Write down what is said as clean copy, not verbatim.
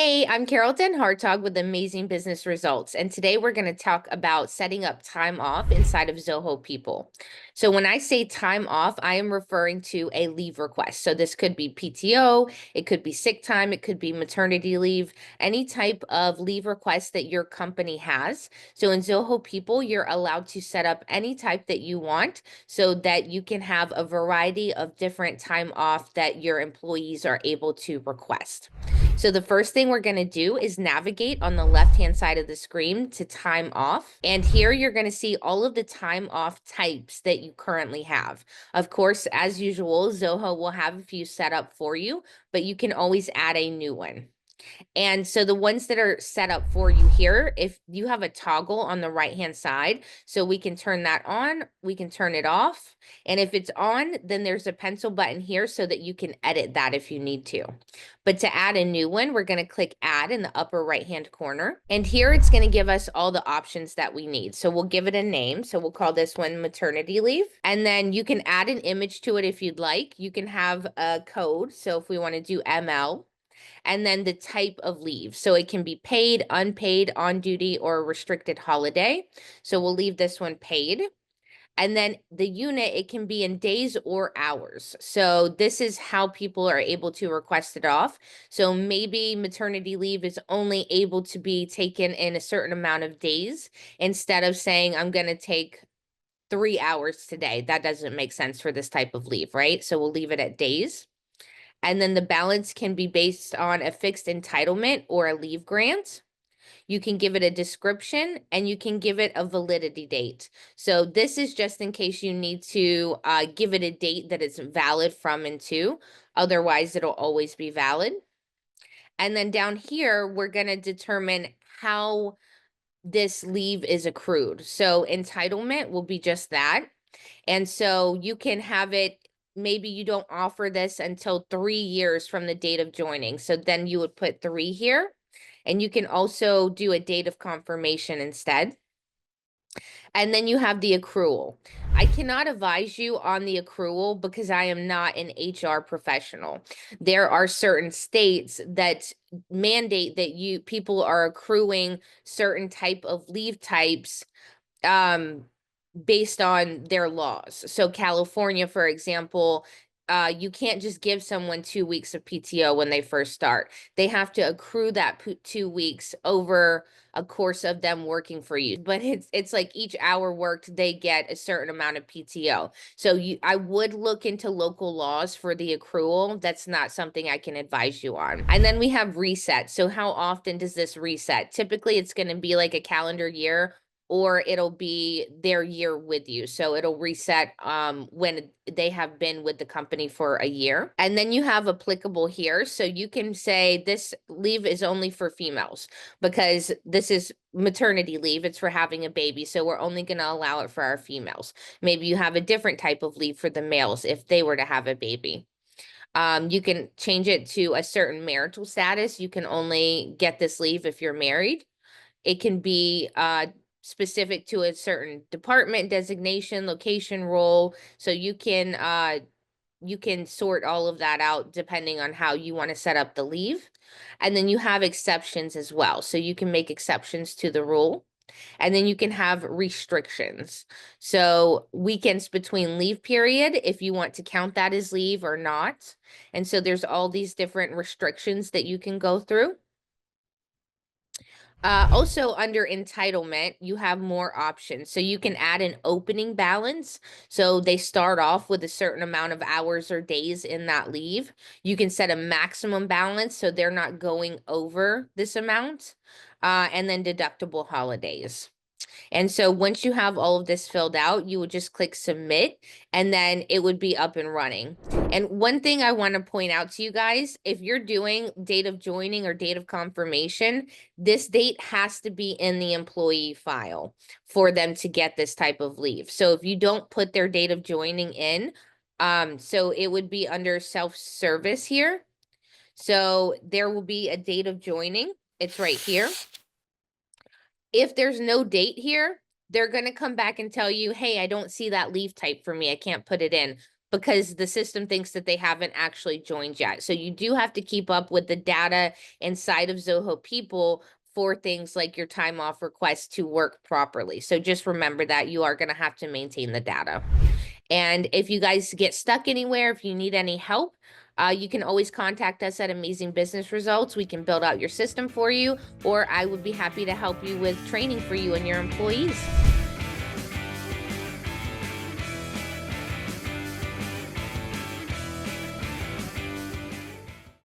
Hey, I'm Carrollton Hartog with Amazing Business Results, and today we're going to talk about setting up time off inside of Zoho People. So when I say time off, I am referring to a leave request. So this could be PTO, it could be sick time, it could be maternity leave, any type of leave request that your company has. So in Zoho People, you're allowed to set up any type that you want so that you can have a variety of different time off that your employees are able to request. So the first thing we're going to do is navigate on the left-hand side of the screen to time off. And here you're going to see all of the time off types that you currently have. Of course, as usual, Zoho will have a few set up for you, but you can always add a new one. And so the ones that are set up for you here, if you have a toggle on the right-hand side, so we can turn that on, we can turn it off. And if it's on, then there's a pencil button here so that you can edit that if you need to. But to add a new one, we're going to click add in the upper right-hand corner. And here it's going to give us all the options that we need. So we'll give it a name. So we'll call this one maternity leave. And then you can add an image to it if you'd like. You can have a code. So if we want to do ML, and then the type of leave. So it can be paid, unpaid, on duty, or a restricted holiday. So we'll leave this one paid. And then the unit, it can be in days or hours. So this is how people are able to request it off. So maybe maternity leave is only able to be taken in a certain amount of days instead of saying, I'm going to take 3 hours today. That doesn't make sense for this type of leave, right? So we'll leave it at days. And then the balance can be based on a fixed entitlement or a leave grant. You can give it a description and you can give it a validity date. So this is just in case you need to give it a date that it's valid from and to. Otherwise, it'll always be valid. And then down here, we're going to determine how this leave is accrued. So entitlement will be just that. And so you can have it, maybe you don't offer this until 3 years from the date of joining. So then you would put 3 here. And you can also do a date of confirmation instead. And then you have the accrual. I cannot advise you on the accrual because I am not an HR professional. There are certain states that mandate that people are accruing certain type of leave types based on their laws. So California, for example, you can't just give someone 2 weeks of PTO when they first start. They have to accrue that 2 weeks over a course of them working for you. But it's like each hour worked, they get a certain amount of PTO. So I would look into local laws for the accrual. That's not something I can advise you on. And then we have reset. So how often does this reset? Typically, it's going to be like a calendar year, or it'll be their year with you. So it'll reset when they have been with the company for a year. And then you have applicable here. So you can say this leave is only for females because this is maternity leave. It's for having a baby. So we're only going to allow it for our females. Maybe you have a different type of leave for the males if they were to have a baby. You can change it to a certain marital status. You can only get this leave if you're married. It can be specific to a certain department, designation, location, role. So you can sort all of that out depending on how you want to set up the leave. And then you have exceptions as well. So you can make exceptions to the rule. And then you can have restrictions. So weekends between leave period, if you want to count that as leave or not. And so there's all these different restrictions that you can go through. Also under entitlement, you have more options. So you can add an opening balance. So they start off with a certain amount of hours or days in that leave. You can set a maximum balance so they're not going over this amount. And then deductible holidays. And so once you have all of this filled out, you would just click submit and then it would be up and running. And one thing I want to point out to you guys, if you're doing date of joining or date of confirmation, this date has to be in the employee file for them to get this type of leave. So if you don't put their date of joining in, so it would be under self-service here. So there will be a date of joining. It's right here. If there's no date here, they're going to come back and tell you, hey, I don't see that leave type for me. I can't put it in. because the system thinks that they haven't actually joined yet. So you do have to keep up with the data inside of Zoho People for things like your time off requests to work properly. So just remember that you are going to have to maintain the data. And if you guys get stuck anywhere, if you need any help, you can always contact us at Amazing Business Results. We can build out your system for you, or I would be happy to help you with training for you and your employees.